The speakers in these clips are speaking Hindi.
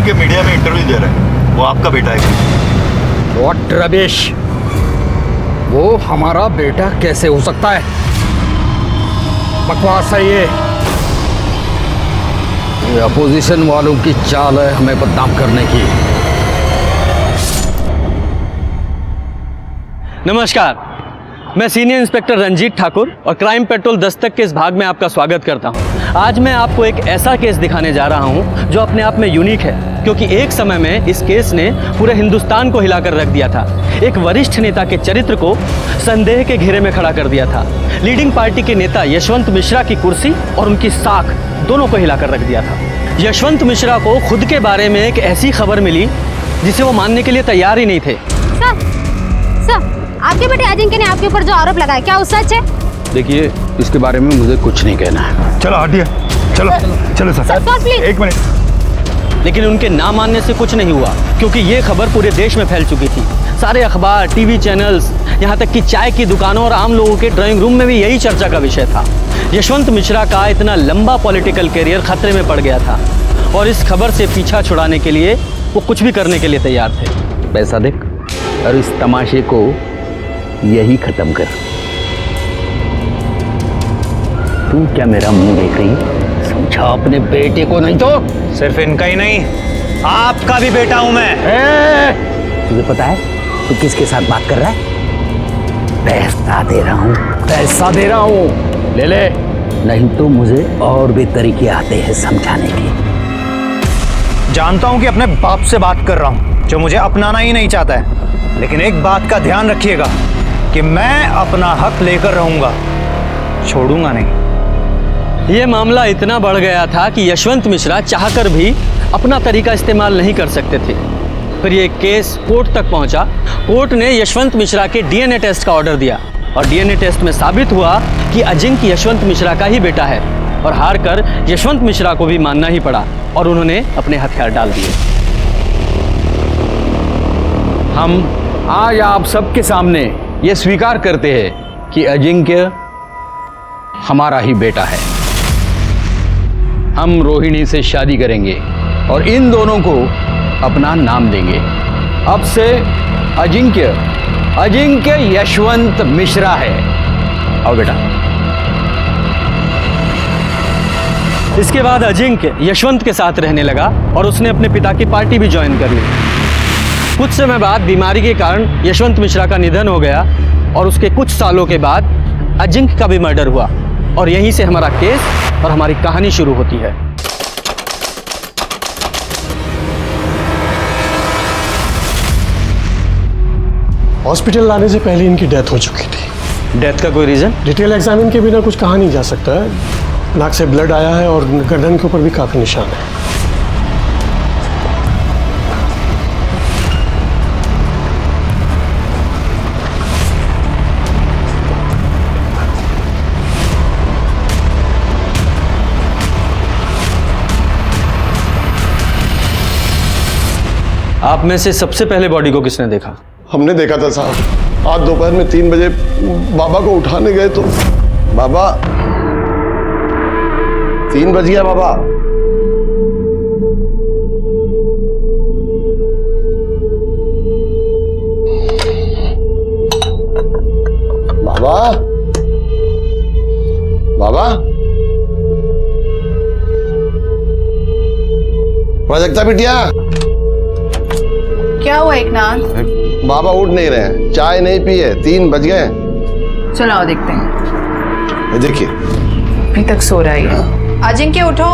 के मीडिया में इंटरव्यू दे रहा है, वो आपका बेटा है। व्हाट रबिश, वो हमारा बेटा कैसे हो सकता है? बकवास है ये अपोजिशन वालों की चाल है हमें बदनाम करने की। नमस्कार, मैं सीनियर इंस्पेक्टर रंजीत ठाकुर और क्राइम पेट्रोल दस्तक के इस भाग में आपका स्वागत करता हूं। आज मैं आपको एक ऐसा केस दिखाने जा रहा हूं जो अपने आप में यूनिक है, क्योंकि एक समय में इस केस ने पूरे हिंदुस्तान को हिलाकर रख दिया था। एक वरिष्ठ नेता के चरित्र को संदेह के घेरे में खड़ा कर दिया था। लीडिंग पार्टी के नेता यशवंत मिश्रा की कुर्सी और उनकी साख दोनों को हिलाकर रख दिया था। यशवंत मिश्रा को खुद के बारे में एक ऐसी खबर मिली जिसे वो मानने के लिए तैयार ही नहीं थे। सर, आपके बेटे अजिंक्य ने आपके ऊपर जो आरोप लगाया, क्या वो सच है? देखिए, इसके बारे में मुझे कुछ नहीं कहना है। चलो हटिए, चलो चलो सर, प्लीज। एक मिनट। लेकिन उनके ना मानने से कुछ नहीं हुआ, क्योंकि ये खबर पूरे देश में फैल चुकी थी। सारे अखबार, टीवी चैनल्स, यहाँ तक कि चाय की दुकानों और आम लोगों के ड्राइंग रूम में भी यही चर्चा का विषय था। यशवंत मिश्रा का इतना लंबा पॉलिटिकल करियर खतरे में पड़ गया था और इस खबर से पीछा छुड़ाने के लिए वो कुछ भी करने के लिए तैयार थे। पैसा देख और इस तमाशे को यही खत्म कर। तू क्या मेरा मुंह देख रही? समझा अपने बेटे को, नहीं तो सिर्फ इनका ही नहीं, आपका भी बेटा हूं मैं। तुझे पता है तू किसके साथ बात कर रहा है? पैसा दे रहा हूं, पैसा दे रहा हूं, ले ले, नहीं तो मुझे और भी तरीके आते हैं समझाने के। जानता हूं कि अपने बाप से बात कर रहा हूं जो मुझे अपनाना ही नहीं चाहता है, लेकिन एक बात का ध्यान रखिएगा कि मैं अपना हक लेकर रहूंगा, छोड़ूंगा नहीं। ये मामला इतना बढ़ गया था कि यशवंत मिश्रा चाहकर भी अपना तरीका इस्तेमाल नहीं कर सकते थे। फिर ये केस कोर्ट तक पहुंचा। कोर्ट ने यशवंत मिश्रा के डीएनए टेस्ट का ऑर्डर दिया और डीएनए टेस्ट में साबित हुआ कि अजिंक्य यशवंत मिश्रा का ही बेटा है और हार कर यशवंत मिश्रा को भी मानना ही पड़ा और उन्होंने अपने हथियार डाल दिए। हम आज आप सबके सामने ये स्वीकार करते हैं कि अजिंक्य हमारा ही बेटा है। हम रोहिणी से शादी करेंगे और इन दोनों को अपना नाम देंगे। अब से अजिंक्य यशवंत मिश्रा है। आओ बेटा। इसके बाद अजिंक्य यशवंत के साथ रहने लगा और उसने अपने पिता की पार्टी भी ज्वाइन कर ली। कुछ समय बाद बीमारी के कारण यशवंत मिश्रा का निधन हो गया और उसके कुछ सालों के बाद अजिंक्य का भी मर्डर हुआ और यहीं से हमारा केस और हमारी कहानी शुरू होती है। हॉस्पिटल लाने से पहले इनकी डेथ हो चुकी थी। डेथ का कोई रीजन? डिटेल एग्जामिन के बिना कुछ कहा नहीं जा सकता है। नाक से ब्लड आया है और गर्दन के ऊपर भी काफी निशान है। आप में से सबसे पहले बॉडी को किसने देखा? हमने देखा था साहब। आज दोपहर में 3 बजे बाबा को उठाने गए तो बाबा 3 बज गया। बाबा बाबा बाबा जगता बिटिया, क्या हुआ एकनाथ? बाबा उठ नहीं रहे हैं, चाय नहीं पी है, 3 बज गए। चलो आओ देखते हैं। देखिए अभी तक सो रहा है। अजिंक्य उठो,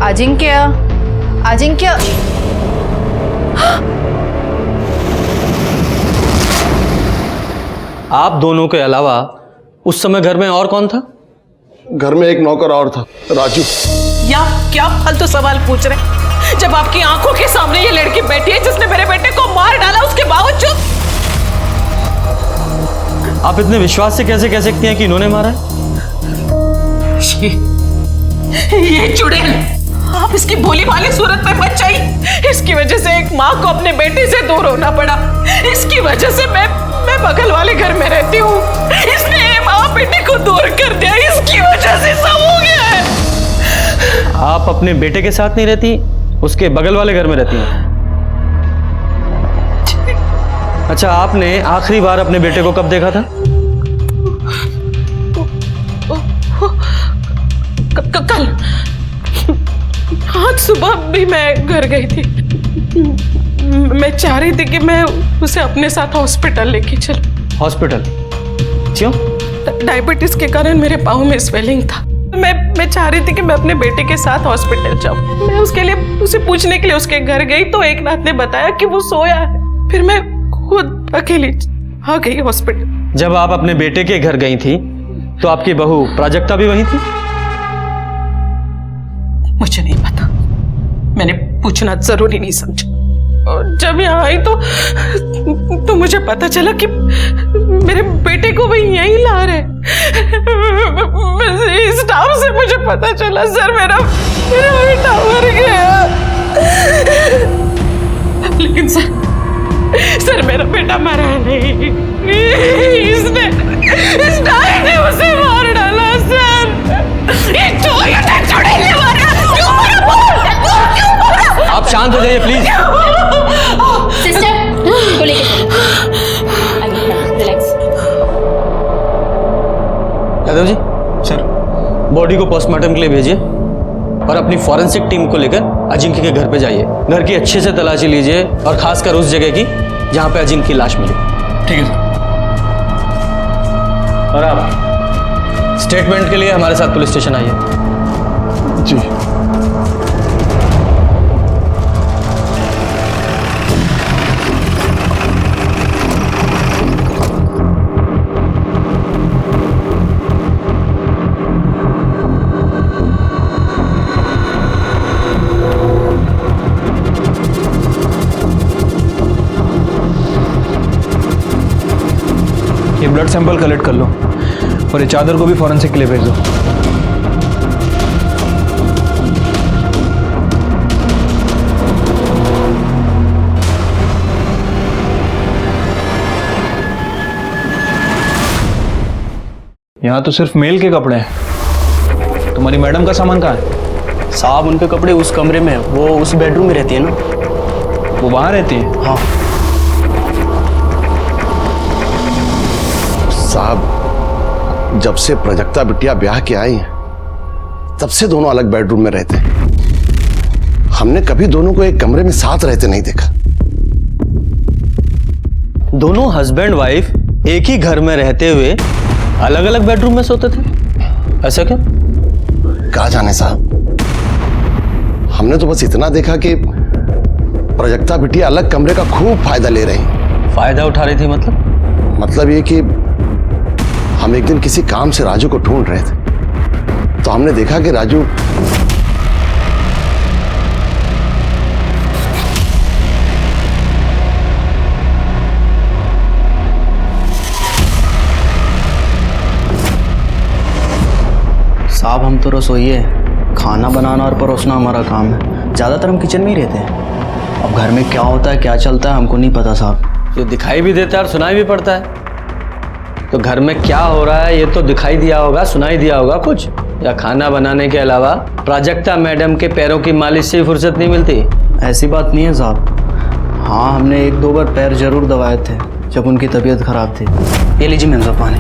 अजिंक्य, अजिंक्य। आप दोनों के अलावा उस समय घर में और कौन था? घर में एक नौकर और था, राजू। या क्या फालतू सवाल पूछ रहे? जब आपकी आंखों के सामने ये लड़की बैठी है जिसने मेरे बेटे को मार डाला, उसके बावजूद आप इतने विश्वास से कैसे कह सकती हैं कि इन्होंने मारा है? ये चुड़ैल, आप इसकी भोली भाली सूरत में मत जाइए। इसकी वजह से एक माँ को अपने बेटे से दूर होना पड़ा। इसकी वजह से मैं बगल वाले घर में रहती हूँ। इसने माँ बेटे को दूर कर दिया, इसकी वजह से सब हो गया है। आप अपने बेटे के साथ नहीं रहती उसके बगल वाले घर में रहती हैं। अच्छा, आपने आखिरी बार अपने बेटे को कब देखा था? कल। आज सुबह भी मैं घर गई थी। मैं चाह रही थी कि मैं उसे अपने साथ हॉस्पिटल लेके चलूं। हॉस्पिटल? क्यों? डायबिटीज के कारण मेरे पाँव में स्वेलिंग था। मैं चाह रही थी कि मैं अपने बेटे के साथ हॉस्पिटल जाऊं। मैं उसके लिए उसे पूछने के लिए उसके घर गई तो एक नाथ ने बताया कि वो सोया है। फिर मैं खुद अकेली आ गई हॉस्पिटल। जब आप अपने बेटे के घर गई थी तो आपकी बहू प्राजक्ता भी वहीं थी? मुझे नहीं पता, मैंने पूछना जरूरी नहीं समझा। और जब यहाँ आई तो मुझे पता चला कि मेरे बेटे को भी यहीं ला रहे। स्टाफ से मुझे पता चला, सर मेरा बेटा मर गया। लेकिन सर मेरा बेटा मरा नहीं, इसने उसे मार डाला सर। ये चुड़ैल मारा। आप शांत हो जाइए प्लीज। सिस्टर को लेके relax. Yadav ji, sir, body को पोस्टमार्टम के लिए भेजिए और अपनी फॉरेंसिक टीम को लेकर अजिंक्य के घर पे जाइए। घर की अच्छे से तलाशी लीजिए और खासकर उस जगह की जहां पे अजिंक्य की लाश मिली। ठीक है सर। और आप स्टेटमेंट के लिए हमारे साथ पुलिस स्टेशन आइए। जी। ये ब्लड सैंपल कलेक्ट कर लो और ये चादर को भी फॉरेंसिक के लिए भेज दो। यहाँ तो सिर्फ मेल के कपड़े हैं। तुम्हारी मैडम का सामान कहाँ है? साहब, उनके कपड़े उस कमरे में, वो उस बेडरूम में रहती है ना। वो वहाँ रहती है? हाँ साहब, जब से प्राजक्ता बिटिया ब्याह के आई हैं तब से दोनों अलग बेडरूम में रहते हैं। हमने कभी दोनों को एक कमरे में साथ रहते नहीं देखा। दोनों हस्बैंड वाइफ एक ही घर में रहते हुए अलग अलग बेडरूम में सोते थे, ऐसा क्या? कहा जाने साहब, हमने तो बस इतना देखा कि प्राजक्ता बिटिया अलग कमरे का खूब फायदा ले रही। फायदा उठा रही थी मतलब ये कि हम एक दिन किसी काम से राजू को ढूंढ रहे थे तो हमने देखा कि राजू साहब, हम तो रसोई है, खाना बनाना और परोसना हमारा काम है। ज़्यादातर हम किचन में ही रहते हैं। अब घर में क्या होता है क्या चलता है हमको नहीं पता साहब। जो दिखाई भी देता है और सुनाई भी पड़ता है। तो घर में क्या हो रहा है ये तो दिखाई दिया होगा, सुनाई दिया होगा कुछ? या खाना बनाने के अलावा प्राजक्ता मैडम के पैरों की मालिश से फुर्सत नहीं मिलती? ऐसी बात नहीं है साहब। हाँ, हमने 1-2 बार पैर जरूर दबाए थे जब उनकी तबीयत खराब थी। ये लीजिए मेम साहब पानी।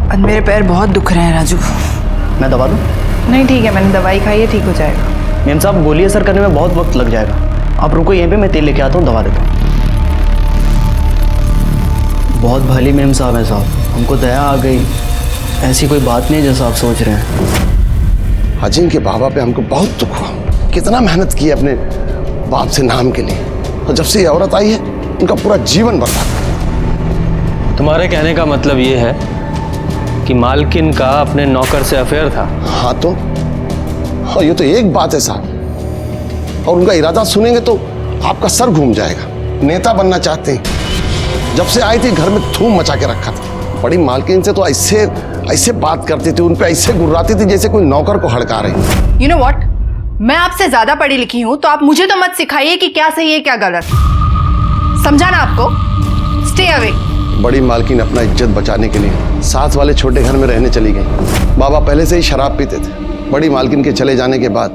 आज मेरे पैर बहुत दुख रहे हैं राजू। मैं दबा दूँ? नहीं ठीक है, मैंने दवाई खाई है, ठीक हो जाएगा। मेम साहब, गोली असर करने में बहुत वक्त लग जाएगा। आप रुको यहीं पे, मैं तेल लेके आता हूँ, दबा देता हूँ। बहुत भली मेम साहब है साहब, हमको दया आ गई। ऐसी कोई बात नहीं जैसा आप सोच रहे हैं। अजिंक्य के बाबा पे हमको बहुत दुख हुआ। कितना मेहनत की अपने बाप से नाम के लिए, और जब से ये औरत आई है उनका पूरा जीवन बर्बाद। तुम्हारे कहने का मतलब ये है कि मालकिन का अपने नौकर से अफेयर था? हाँ तो, और ये तो एक बात है साहब, और उनका इरादा सुनेंगे तो आपका सर घूम जाएगा। नेता बनना चाहते हैं, जब से आई थी घर में धूम मचा के रखा था। बड़ी मालकिन से तो ऐसे बात करती थी, उन पे ऐसे गुर्राती थी जैसे कोई नौकर को हड़का रही। You know what? मैं आपसे ज्यादा पढ़ी लिखी हूँ तो आप मुझे तो मत सिखाइए कि क्या सही है क्या गलत। समझा ना आपको? Stay away. बड़ी मालकिन अपना इज्जत बचाने के लिए साथ वाले छोटे घर में रहने चली गई। बाबा पहले से ही शराब पीते थे। बड़ी मालकिन के चले जाने के बाद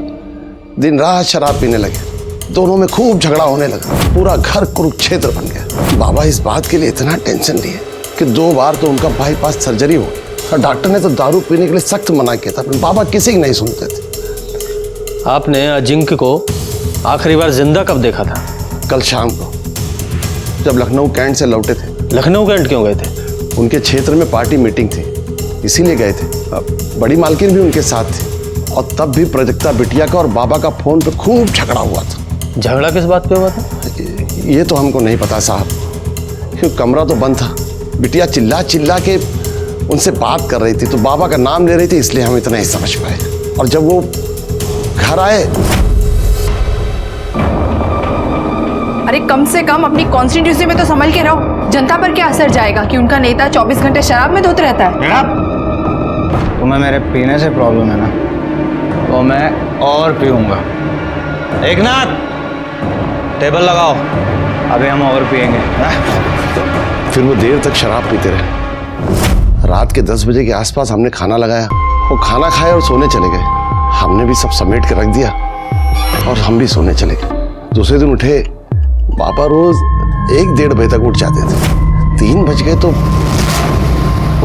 दिन रात शराब पीने लगे। दोनों में खूब झगड़ा होने लगा। पूरा घर कुरुक्षेत्र बन गया। बाबा इस बात के लिए इतना टेंशन लिए कि 2 बार तो उनका बाईपास सर्जरी हो गई और डॉक्टर ने तो दारू पीने के लिए सख्त मना किया था, बाबा किसी की नहीं सुनते थे। आपने अजिंक्य को आखिरी बार जिंदा कब देखा था? कल शाम को जब लखनऊ कैंट से लौटे थे। लखनऊ कैंट क्यों गए थे? उनके क्षेत्र में पार्टी मीटिंग थी, इसीलिए गए थे। बड़ी मालकिन भी उनके साथ थी और तब भी प्रजक्ता बिटिया का और बाबा का फोन पे खूब झगड़ा हुआ था। झगड़ा किस बात पे हुआ था? ये तो हमको नहीं पता साहब, क्योंकि कमरा तो बंद था। बिटिया चिल्ला चिल्ला के उनसे बात कर रही थी तो बाबा का नाम ले रही थी, इसलिए हम इतना ही समझ पाए। और जब वो घर आए, अरे कम से कम अपनी कॉन्स्टिट्यूंसी में तो संभल के रहो। जनता पर क्या असर जाएगा कि उनका नेता 24 घंटे शराब में धोते रहता है? तुम्हें मेरे पीने से प्रॉब्लम है ना, तो मैं और पीऊंगा। एकनाथ, टेबल लगाओ, अभी हम और पिएंगे। फिर वो देर तक शराब पीते रहे। रात के 10 बजे के आसपास हमने खाना लगाया, वो खाना खाए और सोने चले गए। हमने भी सब समेट के रख दिया और हम भी सोने चले गए। दूसरे दिन उठे, बाबा रोज 1-1:30 बजे तक उठ जाते थे। 3 बज गए तो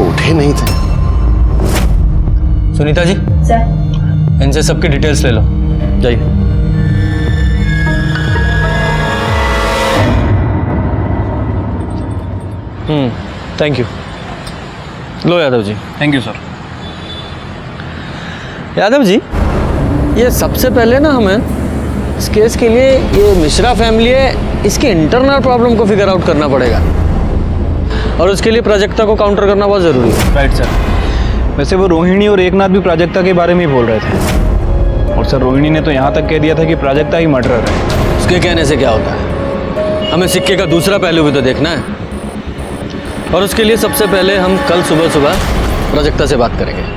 उठे नहीं थे। सुनीता जी, सर, इनसे सबकी डिटेल्स ले लो, जाइए। Thank you. लो Yadav ji. Thank you sir. Yadav ji, ये सबसे पहले ना हमें इस केस के लिए ये मिश्रा फैमिली है, इसके इंटरनल प्रॉब्लम को फिगर आउट करना पड़ेगा और उसके लिए प्राजक्ता को काउंटर करना बहुत ज़रूरी है। Right sir. वैसे वो रोहिणी और एकनाथ भी प्राजक्ता के बारे में ही बोल रहे थे, और सर रोहिणी ने तो यहाँ तक कह दिया था कि प्राजक्ता ही मर्डरर है। उसके कहने से क्या होता है? हमें सिक्के का दूसरा पहलू भी तो देखना है, और उसके लिए सबसे पहले हम कल सुबह प्राजक्ता से बात करेंगे।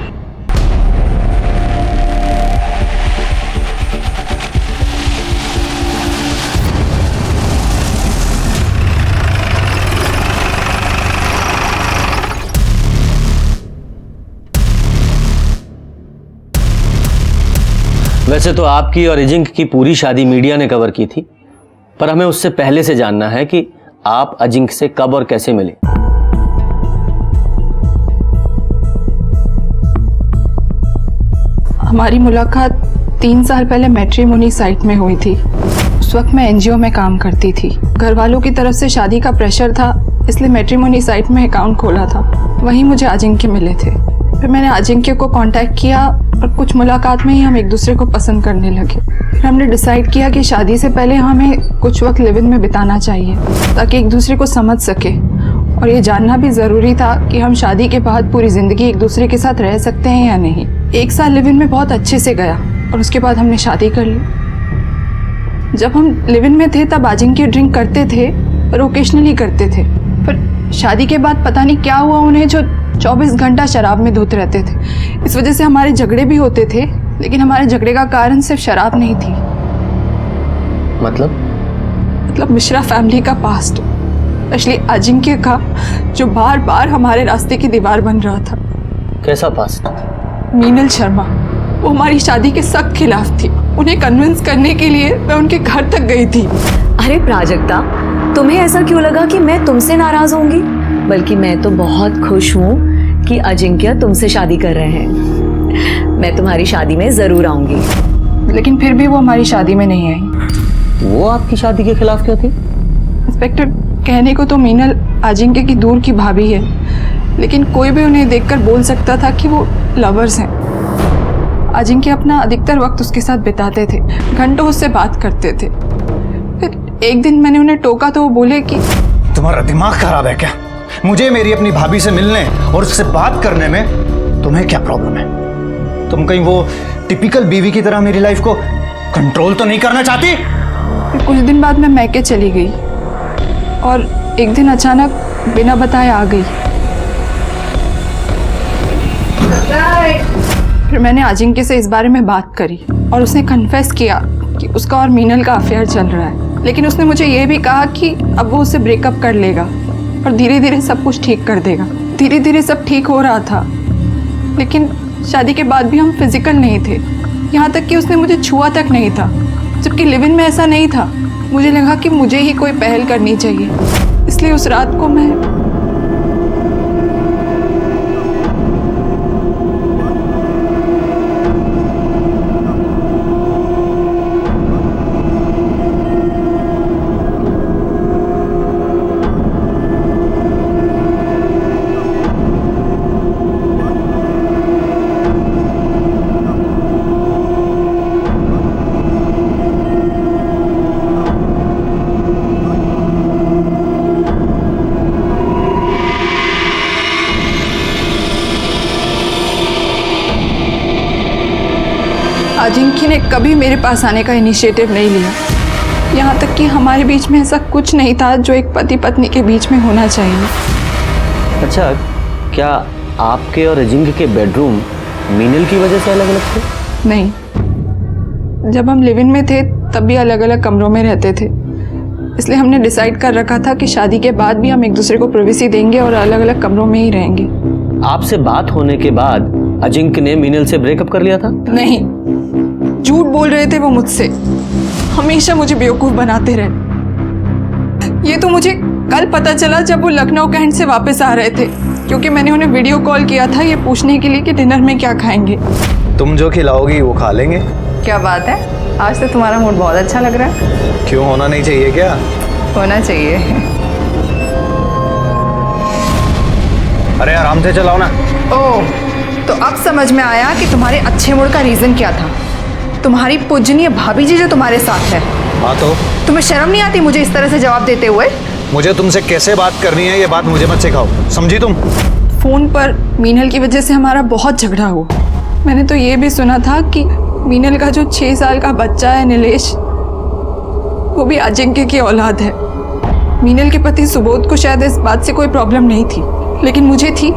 वैसे तो आपकी और अजिंक्य की पूरी शादी मीडिया ने कवर की थी, पर हमें उससे पहले से जानना है कि आप अजिंक्य से कब और कैसे मिले। हमारी मुलाकात 3 साल पहले मैट्रिमोनी साइट में हुई थी। उस वक्त मैं एनजीओ में काम करती थी। घर वालों की तरफ से शादी का प्रेशर था, इसलिए मैट्रिमोनी साइट में अकाउंट खोला था। वहीं मुझे अजिंक्य मिले थे। फिर मैंने अजिंक्य को कांटेक्ट किया और कुछ मुलाकात में ही हम एक दूसरे को पसंद करने लगे। फिर हमने डिसाइड किया कि शादी से पहले हमें कुछ वक्त लिव इन में बिताना चाहिए ताकि एक दूसरे को समझ सके, और ये जानना भी ज़रूरी था कि हम शादी के बाद पूरी ज़िंदगी एक दूसरे के साथ रह सकते हैं या नहीं। 1 साल लिव इन में बहुत अच्छे से गया और उसके बाद हमने शादी कर ली। जब हम लिव इन में थे तब अजिंक्य ड्रिंक करते थे और ओकेशनली करते थे। फिर शादी के बाद पता नहीं क्या हुआ उन्हें, जो 24 घंटा शराब में धोते रहते थे। इस वजह से हमारे झगड़े भी होते थे, लेकिन हमारे झगड़े का कारण सिर्फ शराब नहीं थी। मतलब मिश्रा फैमिली का पास्ट, स्पेशली अजिंक्य का, जो बार बार हमारे रास्ते की दीवार बन रहा था। कैसा पास्ट? मीनल शर्मा, वो हमारी शादी के सख्त खिलाफ थी। उन्हें कन्विंस करने के लिए मैं उनके घर तक गई थी। अरे प्राजक्ता, तुम्हें ऐसा क्यों लगा कि मैं तुमसे नाराज होंगी? बल्कि मैं तो बहुत खुश हूँ कि अजिंक्य तुमसे शादी कर रहे हैं। मैं तुम्हारी शादी में जरूर आऊंगी। लेकिन फिर भी वो हमारी शादी में नहीं आई। वो आपकी शादी के खिलाफ क्यों थी? इंस्पेक्टर, कहने को तो मीनल अजिंक्य की दूर की भाभी है, लेकिन कोई भी उन्हें देखकर बोल सकता था कि वो लवर्स हैं। अजिंक्य अपना अधिकतर वक्त उसके साथ बिताते थे, घंटों उससे बात करते थे। फिर एक दिन मैंने उन्हें टोका तो वो बोले कि तुम्हारा दिमाग खराब है क्या? मुझे मेरी अपनी भाभी से मिलने और उससे बात करने में तुम्हें क्या प्रॉब्लम है? तुम कहीं वो टिपिकल बीवी की तरह मेरी लाइफ को कंट्रोल तो नहीं करना चाहती? फिर कुछ दिन बाद मैं मैके चली गई और एक दिन अचानक बिना बताए आ गई। फिर मैंने अजिंक्य से इस बारे में बात करी और उसने कन्फेस किया कि उसका और मीनल का अफेयर चल रहा है, लेकिन उसने मुझे ये भी कहा कि अब वो उससे ब्रेकअप कर लेगा। और धीरे धीरे सब कुछ ठीक कर देगा। धीरे धीरे सब ठीक हो रहा था, लेकिन शादी के बाद भी हम फिजिकल नहीं थे। यहाँ तक कि उसने मुझे छुआ तक नहीं था, जबकि लिव इन में ऐसा नहीं था। मुझे लगा कि मुझे ही कोई पहल करनी चाहिए, इसलिए उस रात को मैं अजिंक्य ने कभी मेरे पास आने का इनिशिएटिव नहीं लिया। यहाँ तक कि हमारे बीच में ऐसा कुछ नहीं था जो एक पति पत्नी के बीच में होना चाहिए। अच्छा, क्या आपके और अजिंक्य के बेडरूम मीनल की वजह से अलग अलग थे? नहीं, जब हम लिव इन में थे तब भी अलग अलग कमरों में रहते थे, इसलिए हमने डिसाइड कर रखा था कि शादी के बाद भी हम एक दूसरे को प्राइवेसी देंगे और अलग अलग कमरों में ही रहेंगे। आपसे बात होने के बाद अजिंक्य ने मीनल से ब्रेकअप कर लिया था? नहीं, झूठ बोल रहे थे वो मुझसे। हमेशा मुझे बेवकूफ बनाते रहे। ये तो मुझे कल पता चला जब वो लखनऊ कैंट से वापस आ रहे थे, क्योंकि मैंने उन्हें वीडियो कॉल किया था ये पूछने के लिए कि डिनर में क्या खाएंगे। तुम जो खिलाओगी वो खा लेंगे। क्या बात है, आज तो तुम्हारा मूड बहुत अच्छा लग रहा है। क्यों, होना नहीं चाहिए क्या? होना चाहिए। अरे आराम से चलाओ ना। ओह, तो अब समझ में आया कि तुम्हारे अच्छे मूड का रीजन क्या था। तुम्हारी पूजनीय भाभी जी जो तुम्हारे साथ है। हाँ तो तुम्हें शर्म नहीं आती मुझे इस तरह से जवाब देते हुए? मुझे तुमसे कैसे बात करनी है ये बात मुझे मत सिखाओ, समझी तुम? फोन पर मीनल की वजह से हमारा बहुत झगड़ा हुआ। मैंने तो ये भी सुना था कि मीनल का जो 6 साल का बच्चा है नीलेश, वो भी अजिंक्य की औलाद है। मीनल के पति सुबोध को शायद इस बात से कोई प्रॉब्लम नहीं थी, लेकिन मुझे थी।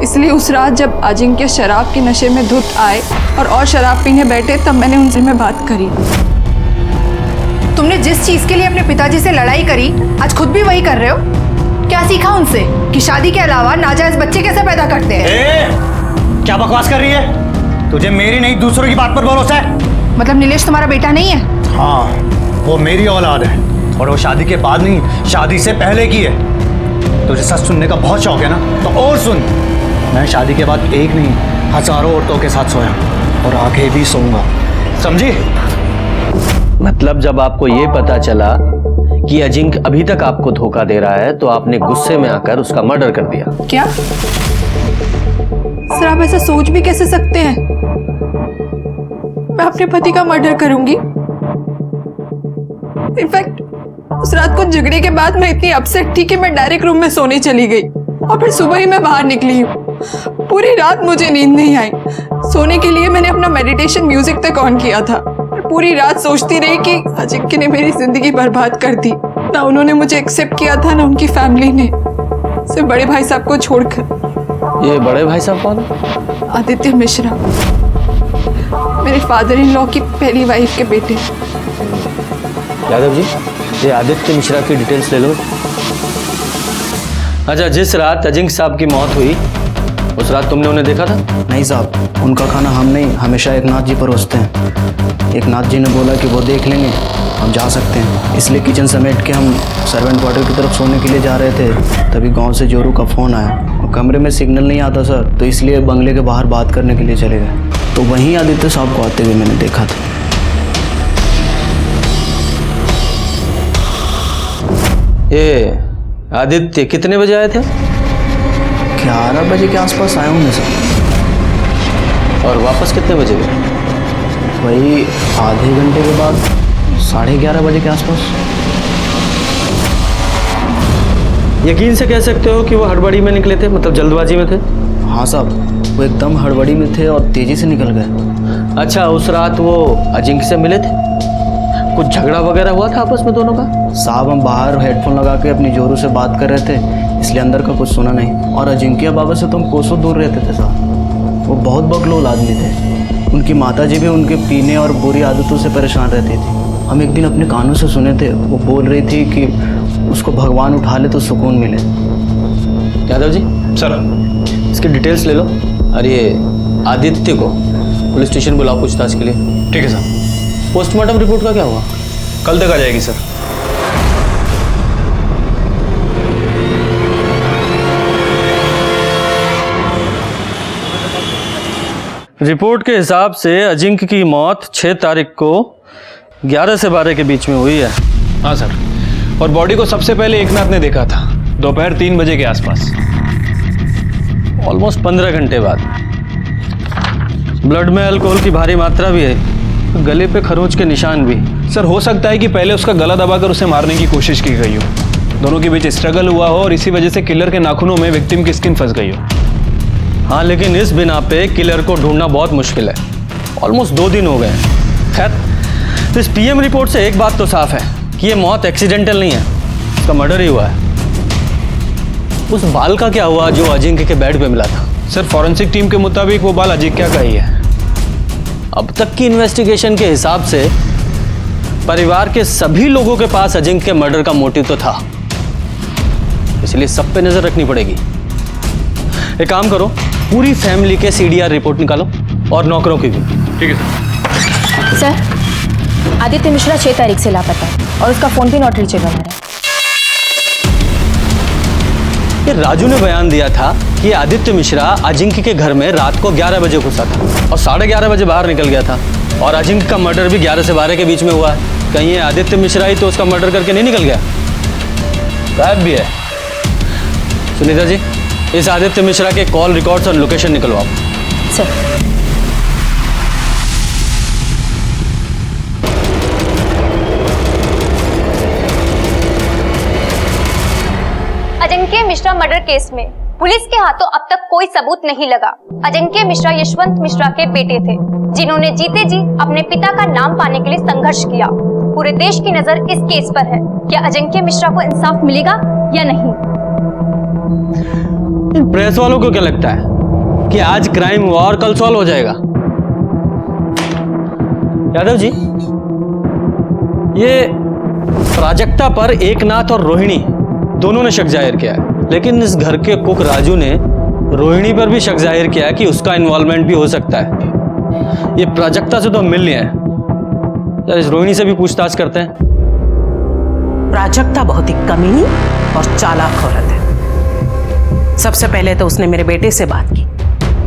इसलिए उस रात जब अजिंक्य शराब के नशे में धुत आए और शराब पीने बैठे, तब मैंने उनसे बात करी। तुमने जिस चीज के लिए अपने पिताजी से लड़ाई करी, आज खुद भी वही कर रहे हो। क्या सीखा उनसे कि शादी के अलावा नाजायज बच्चे कैसे पैदा करते हैं? क्या बकवास कर रही है? तुझे मेरी नहीं दूसरों की बात पर भरोसा है? मतलब नीलेश तुम्हारा बेटा नहीं है? हाँ, वो मेरी औलाद है, और वो शादी के बाद नहीं, शादी से पहले की है। तुझे सच सुनने का बहुत शौक है ना, तो और सुन। मैं शादी के बाद एक नहीं, हजारों औरतों के साथ सोया और आगे भी सोऊंगा, समझी? मतलब जब आपको ये पता चला कि अजिंक्य अभी तक आपको धोखा दे रहा है, तो आपने गुस्से में आकर उसका मर्डर कर दिया? क्या सर, आप ऐसा सोच भी कैसे सकते हैं? मैं अपने पति का मर्डर करूंगी? इनफैक्ट उस रात को झगड़े के बाद मैं इतनी अपसेट थी कि मैं डायरेक्ट रूम में सोने चली गई, और फिर सुबह ही मैं बाहर निकली हूँ। पूरी रात मुझे नींद नहीं आई। सोने के लिए मैंने अपना मेडिटेशन म्यूजिक तक ऑन किया था। पूरी रात सोचती रही कि अजिंक्य ने मेरी जिंदगी बर्बाद कर दी। ना उन्होंने मुझे एक्सेप्ट किया था, ना उनकी फैमिली ने, सिर्फ बड़े भाई साहब को छोड़कर। ये बड़े भाई साहब कौन? आदित्य मिश्रा, मेरे फादर इन लॉ की पहली वाइफ के बेटे। यादव जी, ये आदित्य मिश्रा की डिटेल्स ले लो। अच्छा, जिस रात अजिंक्य साहब की मौत हुई, उस रात तुमने उन्हें देखा था? नहीं साहब, उनका खाना हम नहीं, हमेशा एकनाथ जी परोसते हैं। एकनाथ जी ने बोला कि वो देख लेंगे, हम जा सकते हैं। इसलिए किचन समेट के हम सर्वेंट क्वार्टर की तरफ सोने के लिए जा रहे थे, तभी गांव से जोरू का फ़ोन आया। कमरे में सिग्नल नहीं आता सर, तो इसलिए बंगले के बाहर बात करने के लिए चले गए, तो वहीं आदित्य साहब को आते हुए मैंने देखा था। ये आदित्य कितने बजे आए थे? 11 बजे के आसपास आया हूँ मैं सर। और वापस कितने बजे गए? वही आधे घंटे के बाद 11:30 बजे के आसपास। यकीन से कह सकते हो कि वो हड़बड़ी में निकले थे, मतलब जल्दबाजी में थे? हाँ साहब, वो एकदम हड़बड़ी में थे और तेजी से निकल गए। अच्छा, उस रात वो अजिंक्य से मिले थे? कुछ झगड़ा वगैरह हुआ था आपस में दोनों का? साहब, हम बाहर हेडफोन लगा के अपनी जोरू से बात कर रहे थे, इसलिए अंदर का कुछ सुना नहीं। और अजिंक्य बाबा से तो हम कोसों दूर रहते थे साहब। वो बहुत बकलोल आदमी थे। उनकी माताजी भी उनके पीने और बुरी आदतों से परेशान रहती थी। हम एक दिन अपने कानों से सुने थे, वो बोल रही थी कि उसको भगवान उठा ले तो सुकून मिले। यादव जी सर। इसकी डिटेल्स ले लो और ये आदित्य को पुलिस स्टेशन बुलाओ पूछताछ के लिए। ठीक है सर। पोस्टमार्टम रिपोर्ट का क्या हुआ? कल तक आ जाएगी सर। रिपोर्ट के हिसाब से अजिंक्य की मौत 6 तारीख को 11 से 12 के बीच में हुई है। हाँ सर, और बॉडी को सबसे पहले एकनाथ ने देखा था दोपहर 3 बजे के आसपास। ऑलमोस्ट 15 घंटे बाद। ब्लड में अल्कोहल की भारी मात्रा भी है, गले पे खरोंच के निशान भी। सर हो सकता है कि पहले उसका गला दबाकर उसे मारने की कोशिश की गई हो, दोनों के बीच स्ट्रगल हुआ हो और इसी वजह से किलर के नाखूनों में विक्टिम की स्किन फंस गई हो। हाँ, लेकिन इस बिना पे किलर को ढूंढना बहुत मुश्किल है। ऑलमोस्ट 2 दिन हो गए हैं। खैर, इस पीएम रिपोर्ट से एक बात तो साफ है कि ये मौत एक्सीडेंटल नहीं है, इसका मर्डर ही हुआ है। उस बाल का क्या हुआ जो अजिंक्य के बेड पे मिला था? सर फॉरेंसिक टीम के मुताबिक वो बाल अजिंक्य का ही है। अब तक की इन्वेस्टिगेशन के हिसाब से परिवार के सभी लोगों के पास अजिंक्य के मर्डर का मोटिव तो था, इसलिए सब पे नजर रखनी पड़ेगी। एक काम करो, पूरी फैमिली के सीडीआर रिपोर्ट निकालो और नौकरों की भी। ठीक है सर। सर, आदित्य मिश्रा 6 तारीख से लापता है और उसका फोन भी नॉट रीचेबल है। ये राजू ने बयान दिया था कि आदित्य मिश्रा अजिंक्य के घर में रात को 11 बजे घुसा था और 11:30 बजे बाहर निकल गया था, और अजिंक्य का मर्डर भी 11 से 12 के बीच में हुआ है। कहीं ये आदित्य मिश्रा ही तो उसका मर्डर करके नहीं निकल गया? गायब भी है। सुनीता जी, इस आदित्य मिश्रा के कॉल रिकॉर्ड्स और लोकेशन निकलवाओ। Sir. Ajinkya Mishra murder case में पुलिस के हाथों अब तक कोई सबूत नहीं लगा। अजिंक्य मिश्रा यशवंत मिश्रा के बेटे थे, जिन्होंने जीते जी अपने पिता का नाम पाने के लिए संघर्ष किया। पूरे देश की नजर इस केस पर है। क्या अजिंक्य मिश्रा को इंसाफ मिलेगा या नहीं? प्रेस वालों को क्या लगता है कि आज क्राइम हुआ और कल सॉल्व हो जाएगा? यादव जी, ये प्राजक्ता पर एकनाथ और रोहिणी दोनों ने शक जाहिर किया है, लेकिन इस घर के कुक राजू ने रोहिणी पर भी शक जाहिर किया है कि उसका इन्वॉल्वमेंट भी हो सकता है। ये प्राजक्ता से तो हम मिल लिए हैं, यार इस रोहिणी से भी पूछताछ करते हैं। प्राजक्ता बहुत ही कमीनी और चालाक औरत है। सबसे पहले तो उसने मेरे बेटे से बात की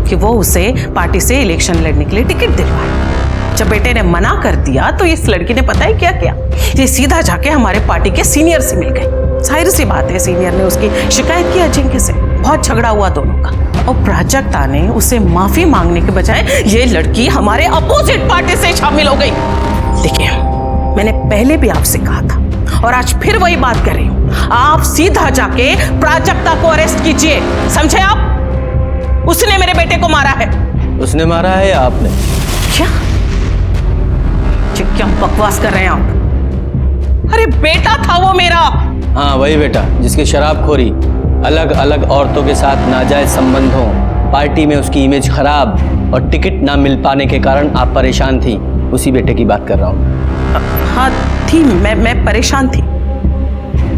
कि वो उसे पार्टी से इलेक्शन लड़ने के लिए टिकट दिलवाए। जब बेटे ने मना कर दिया तो इस लड़की ने पता है क्या किया? ये सीधा जाके हमारे पार्टी के सीनियर से मिल गई। जाहिर सी बात है, सीनियर ने उसकी शिकायत की अजिंक्य से। बहुत झगड़ा हुआ दोनों का, और प्राजक्ता ने उसे माफी मांगने के बजाय ये लड़की हमारे अपोजिट पार्टी से शामिल हो गई। देखिए, मैंने पहले भी आपसे कहा था और आज फिर वही बात कर रही हूँ, आप सीधा जाके प्राजक्ता को अरेस्ट कीजिए, समझे आप? उसने मेरे बेटे को मारा है। उसने मारा है या आपने? क्या बकवास कर रहे हैं आप? अरे बेटा था वो मेरा। हाँ, वही बेटा जिसकी शराबखोरी, अलग अलग औरतों के साथ नाजायज संबंधों, पार्टी में उसकी इमेज खराब और टिकट ना मिल पाने के कारण आप परेशान थी, उसी बेटे की बात कर रहा हूँ। हाँ थी, मैं परेशान थी,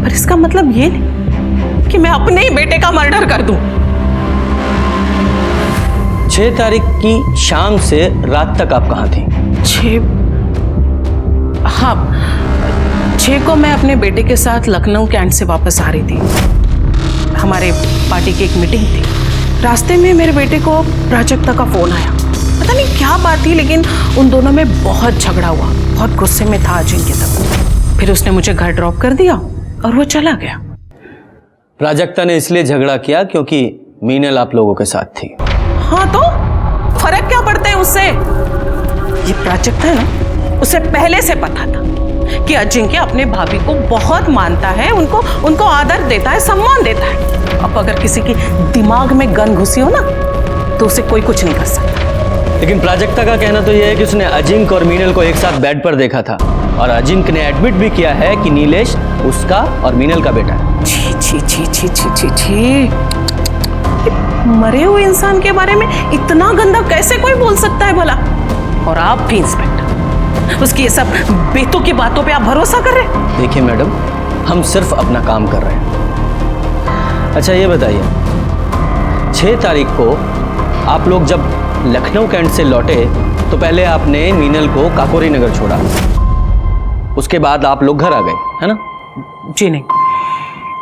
पर इसका मतलब ये नहीं कि मैं अपने ही बेटे का मर्डर कर दूं। 6 तारीख की शाम से रात तक आप कहाँ थी? 6 को मैं अपने बेटे के साथ लखनऊ कैंट से वापस आ रही थी। हमारे पार्टी की एक मीटिंग थी। रास्ते में मेरे बेटे को प्राजक्ता का फोन आया। पता नहीं क्या बात थी, लेकिन उन दोनों में बहुत झगड़ा हुआ। बहुत गुस्से में था अजिंक्य तब। फिर उसने मुझे घर ड्रॉप कर दिया और वो चला गया। प्राजक्ता ने इसलिए झगड़ा किया क्योंकि मीनल आप लोगों के साथ थी। हाँ तो फर्क क्या पड़ता है उससे? ये प्राजक्ता है ना, उसे पहले से पता था कि अजिंक्य अपने भाभी को बहुत मानता है, उनको आदर देता है, सम्मान देता है। अब अगर किसी की दिमाग में गन घुसी हो ना, तो उसे कोई कुछ नहीं कर सकता। लेकिन प्राजक्ता का कहना तो यह है कि उसने अजिंक्य और मीनल को एक साथ बेड पर देखा था, और अजिंक्य ने एडमिट भी किया है कि नीलेश उसका और मीनल का बेटा है। छी छी छी छी छी छी छी, मरे हुए इंसान के बारे में इतना गंदा कैसे कोई बोल सकता है भला? और आप भी इंस्पेक्टर, उसकी ये सब बेतुकी बातों पे आप भरोसा कर रहे हैं? देखिए मैडम, हम सिर्फ अपना काम कर रहे हैं। अच्छा ये बताइए, 6 तारीख को आप लोग जब लखनऊ कैंट से लौटे तो पहले आपने मीनल को काकोरी नगर छोड़ा, उसके बाद आप लोग घर आ गए, है ना? जी नहीं,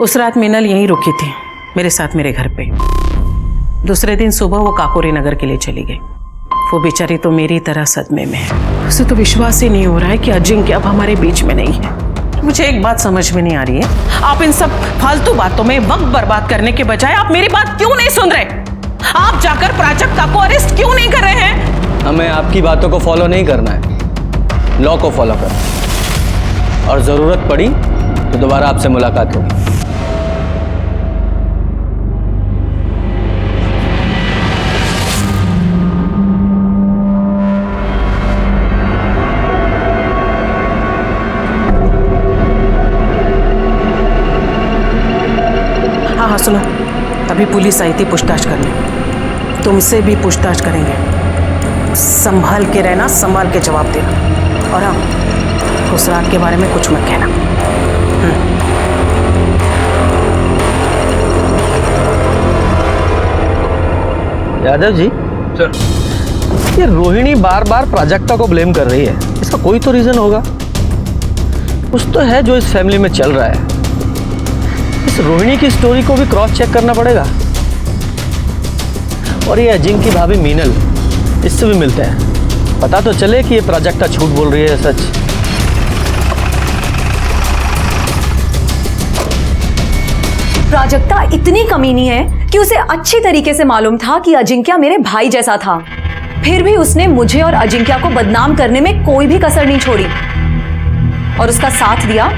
उस रात मीनल यहीं रुकी थी मेरे साथ मेरे घर पे। दूसरे दिन सुबह वो काकोरी नगर के लिए चली गई। वो बेचारी तो मेरी तरह सदमे में है। उसे तो विश्वास ही नहीं हो रहा है कि अजिंक्य अब हमारे बीच में नहीं है। मुझे एक बात समझ में नहीं आ रही है, आप इन सब फालतू बातों में वक्त बर्बाद करने के बजाय आप मेरी बात क्यों नहीं सुन रहे? आप जाकर प्राजक्ता को अरेस्ट क्यों नहीं कर रहे हैं? हमें आपकी बातों को फॉलो नहीं करना है, लॉ को फॉलो करना है। और जरूरत पड़ी तो दोबारा आपसे मुलाकात होगी। हाँ सुनो, अभी पुलिस आई थी पूछताछ करने। तुमसे भी पूछताछ करेंगे। संभाल के रहना, संभाल के जवाब देना। और हाँ, उस रात के बारे में कुछ मत कहना। यादव जी सर, ये रोहिणी बार बार प्राजक्ता को ब्लेम कर रही है, इसका कोई तो रीजन होगा। कुछ तो है जो इस फैमिली में चल रहा है। इस रोहिणी की स्टोरी को भी क्रॉस चेक करना पड़ेगा। और ये अजिंक्य की भाभी मीनल, इससे भी मिलते हैं, पता तो चले कि ये प्राजक्ता झूठ बोल रही है सच। प्राजक्ता इतनी कमीनी है कि उसे अच्छी तरीके से मालूम था कि अजिंक्य मेरे भाई जैसा था, फिर भी उसने मुझे और अजिंक्य को बदनाम करने में कोई भी कसर नहीं छोड़ी। और उसका साथ दिया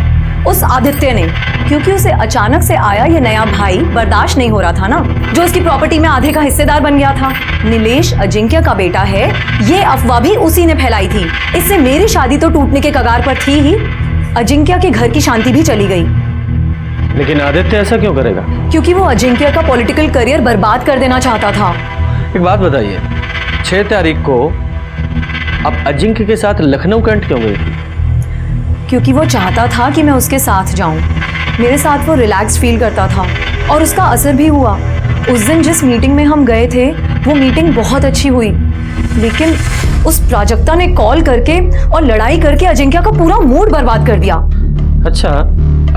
उस आदित्य ने, क्योंकि उसे अचानक से आया ये नया भाई बर्दाश्त नहीं हो रहा था ना, जो उसकी प्रॉपर्टी में आधे का हिस्सेदार बन गया था। नीलेश अजिंक्य का बेटा है, ये अफवाह भी उसी ने फैलाई थी। इससे मेरी शादी तो टूटने के कगार पर थी ही, अजिंक्य के घर की शांति भी चली गई। लेकिन आदित्य ऐसा क्यों करेगा? क्योंकि वो अजिंक्य का पॉलिटिकल करियर बर्बाद कर देना चाहता था। एक बात बताइए, 6 तारीख को आप अजिंक्य के साथ लखनऊ कैंट क्यों गई? क्योंकि वो चाहता था कि मैं उसके साथ जाऊं। मेरे साथ वो रिलैक्स फील करता था और उसका असर भी हुआ। उस दिन जिस मीटिंग में हम गए थे वो मीटिंग बहुत अच्छी हुई, लेकिन उस प्राजक्ता ने कॉल करके और लड़ाई करके अजिंक्य का पूरा मूड बर्बाद कर दिया। अच्छा,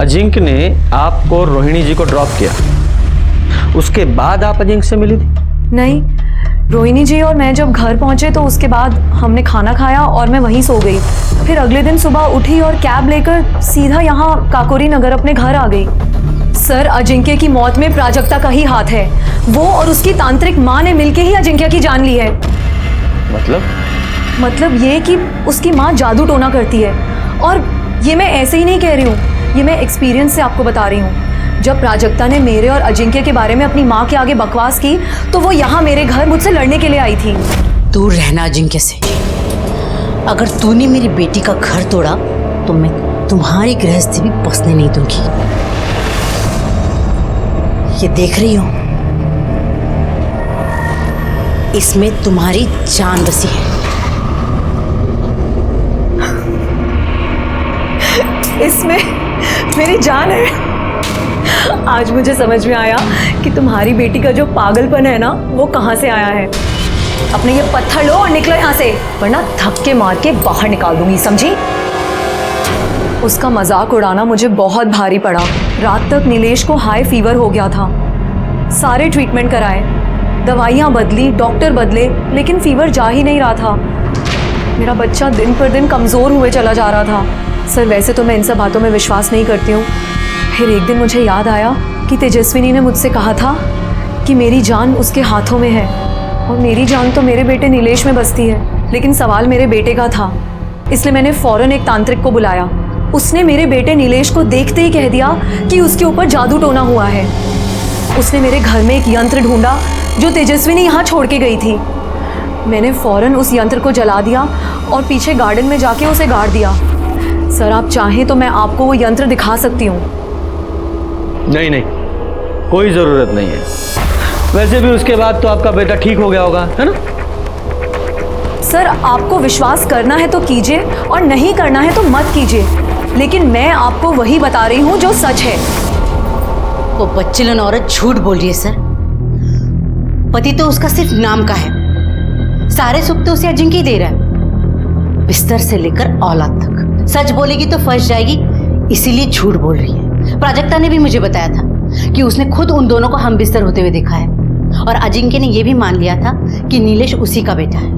अजिंक्य ने आपको रोहिणी जी को ड्रॉप किया, उसके बाद आप अजिंक्य से मिली थी? नहीं, रोहिणी जी और मैं जब घर पहुंचे तो उसके बाद हमने खाना खाया और मैं वहीं सो गई। फिर अगले दिन सुबह उठी और कैब लेकर सीधा यहाँ काकोरी नगर अपने घर आ गई। सर, अजिंक्य की मौत में प्राजक्ता का ही हाथ है। वो और उसकी तांत्रिक माँ ने मिलकर ही अजिंक्य की जान ली है। मतलब ये कि उसकी माँ जादू टोना करती है। और ये मैं ऐसे ही नहीं कह रही हूँ, ये मैं एक्सपीरियंस से आपको बता रही हूँ। जब प्राजक्ता ने मेरे और अजिंक्य के बारे में अपनी माँ के आगे बकवास की तो वो यहाँ मेरे घर मुझसे लड़ने के लिए आई थी। दूर रहना अजिंक्य से। अगर तूने मेरी बेटी का घर तोड़ा तो मैं तुम्हारी गृहस्थी भी बसने नहीं दूंगी। ये देख रही हो, इसमें तुम्हारी जान बसी है। इसमें मेरी जान है। आज मुझे समझ में आया कि तुम्हारी बेटी का जो पागलपन है ना, वो कहाँ से आया है। अपने ये पत्थर लो और निकलो यहाँ से, वरना धक्के मार के बाहर निकाल दूंगी, समझी? उसका मजाक उड़ाना मुझे बहुत भारी पड़ा। रात तक नीलेश को हाई फीवर हो गया था। सारे ट्रीटमेंट कराए, दवाइयाँ बदली, डॉक्टर बदले, लेकिन फीवर जा ही नहीं रहा था। मेरा बच्चा दिन पर दिन कमज़ोर हुए चला जा रहा था। सर, वैसे तो मैं इन सब बातों में विश्वास नहीं करती हूँ। फिर एक दिन मुझे याद आया कि तेजस्विनी ने मुझसे कहा था कि मेरी जान उसके हाथों में है, और मेरी जान तो मेरे बेटे नीलेश में बसती है। लेकिन सवाल मेरे बेटे का था, इसलिए मैंने फौरन एक तांत्रिक को बुलाया। उसने मेरे बेटे नीलेश को देखते ही कह दिया कि उसके ऊपर जादू टोना हुआ है। उसने मेरे घर में एक यंत्र ढूंढा जो तेजस्विनी यहाँ छोड़ के गई थी। मैंने फौरन उस यंत्र को जला दिया और पीछे गार्डन में जाके उसे गाड़ दिया। सर, आप चाहें तो मैं आपको वो यंत्र दिखा सकती हूँ। नहीं नहीं, कोई जरूरत नहीं है। वैसे भी उसके बाद तो आपका बेटा ठीक हो गया होगा, है ना? सर, आपको विश्वास करना है तो कीजिए और नहीं करना है तो मत कीजिए, लेकिन मैं आपको वही बता रही हूँ जो सच है। वो बच्चेलन औरत झूठ बोल रही है सर। पति तो उसका सिर्फ नाम का है, सारे सुख तो उसे अजिंक्य ही दे रहा है, बिस्तर से लेकर औलाद तक। सच बोलेगी तो फंस जाएगी, इसीलिए झूठ बोल रही है। प्राजक्ता ने भी मुझे बताया था कि उसने खुद उन दोनों को हम बिस्तर होते हुए देखा है, और अजिंक्य ने यह भी मान लिया था कि नीलेश उसी का बेटा है।